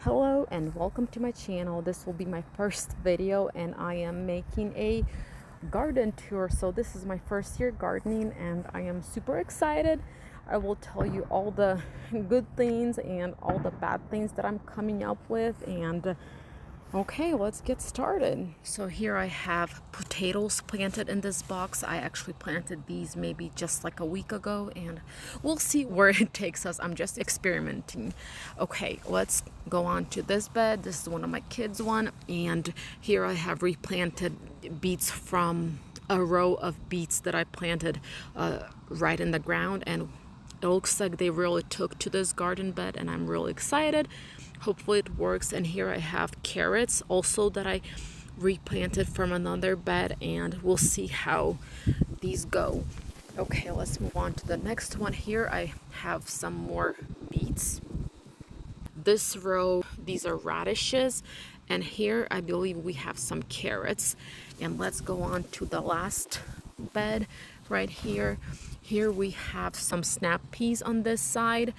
Hello and welcome to my channel. This will be my first video and I am making a garden tour. So this is my first year gardening and I am super excited. I will tell you all the good things and all the bad things that I'm coming up with, and okay, let's get started. So here I have potatoes planted in this box. I actually planted these maybe just like a week ago and we'll see where it takes us. I'm just experimenting. Okay, let's go on to this bed. This is one of my kids' one, and here I have replanted beets from a row of beets that I planted right in the ground, and it looks like they really took to this garden bed and I'm really excited. Hopefully it works. And here I have carrots also that I replanted from another bed, and we'll see how these go. Okay, let's move on to the next one. Here I have some more beets. This row, these are radishes, and here I believe we have some carrots. And let's go on to the last bed right here. Here we have some snap peas on this side.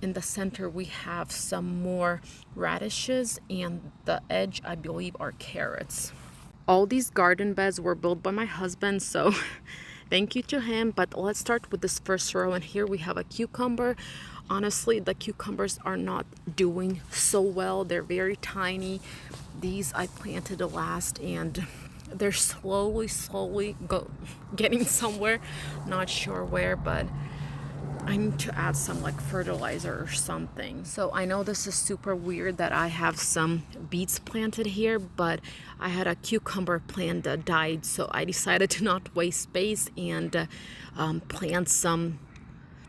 In the center we have some more radishes, and the edge I believe are carrots. All these garden beds were built by my husband, so thank you to him. But let's start with this first row, and here we have a cucumber. Honestly, the cucumbers are not doing so well. They're very tiny. These I planted last and they're slowly getting somewhere. Not sure where, but I need to add some like fertilizer or something. So I know this is super weird that I have some beets planted here, but I had a cucumber plant that died, so I decided to not waste space and plant some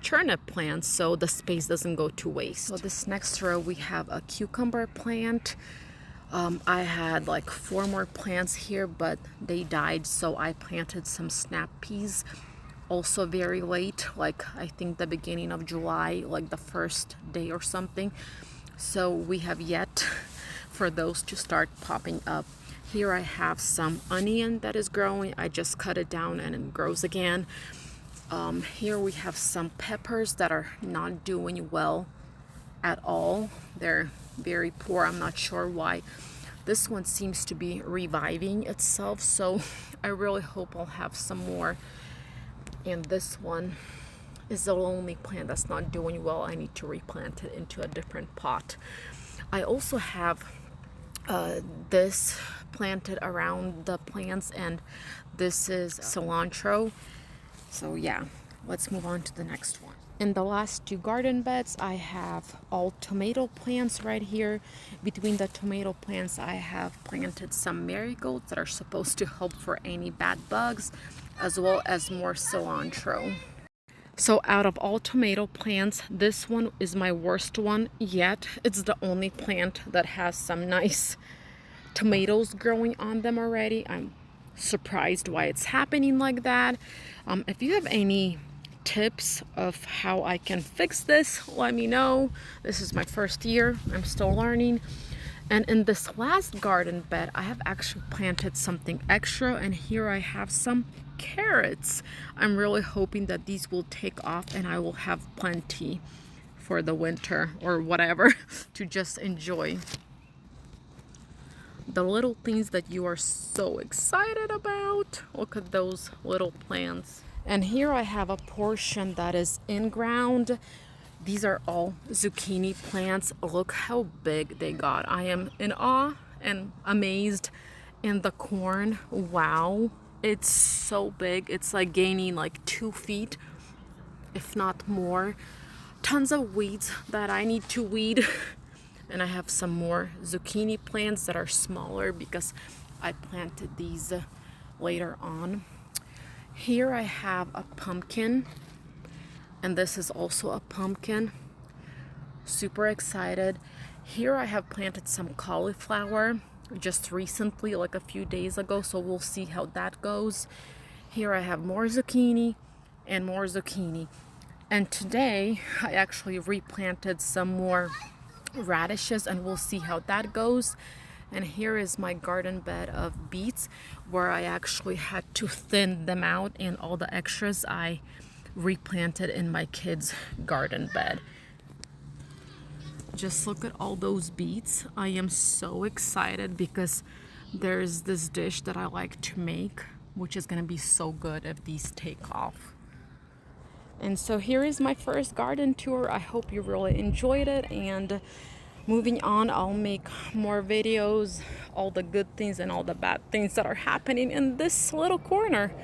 turnip plants so the space doesn't go to waste. So this next row we have a cucumber plant. I had like 4 more plants here, but they died, so I planted some snap peas also very late, like I think the beginning of July, like the first day or something. So we have yet for those to start popping up. Here I have some onion that is growing. I just cut it down and it grows again. Here we have some peppers that are not doing well at all. They're very poor. I'm not sure why. This one seems to be reviving itself, so I really hope I'll have some more. And this one is the only plant that's not doing well. I need to replant it into a different pot. I also have this planted around the plants, and this is cilantro. So yeah, let's move on to the next one. In the last 2 garden beds, I have all tomato plants right here. Between the tomato plants, I have planted some marigolds that are supposed to help for any bad bugs, as well as more cilantro. So out of all tomato plants, this one is my worst one yet. It's the only plant that has some nice tomatoes growing on them already. I'm surprised why it's happening like that. If you have any tips of how I can fix this, let me know. This is my first year. I'm still learning. And in this last garden bed, I have actually planted something extra, and here I have some carrots. I'm really hoping that these will take off and I will have plenty for the winter or whatever to just enjoy. The little things that you are so excited about. Look at those little plants. And here I have a portion that is in ground. These are all zucchini plants. Look how big they got. I am in awe and amazed. And the corn, wow, it's so big. It's like gaining like 2 feet, if not more. Tons of weeds that I need to weed. And I have some more zucchini plants that are smaller because I planted these later on. Here I have a pumpkin, and this is also a pumpkin. Super excited. Here I have planted some cauliflower just recently, like a few days ago, so we'll see how that goes. Here I have more zucchini and more zucchini. And today I actually replanted some more radishes, and we'll see how that goes. And here is my garden bed of beets where I actually had to thin them out, and all the extras I replanted in my kids' garden bed. just look at all those beets. I am so excited because there's this dish that I like to make, which is gonna be so good if these take off. And so here is my first garden tour. I hope you really enjoyed it, and moving on, I'll make more videos, all the good things and all the bad things that are happening in this little corner.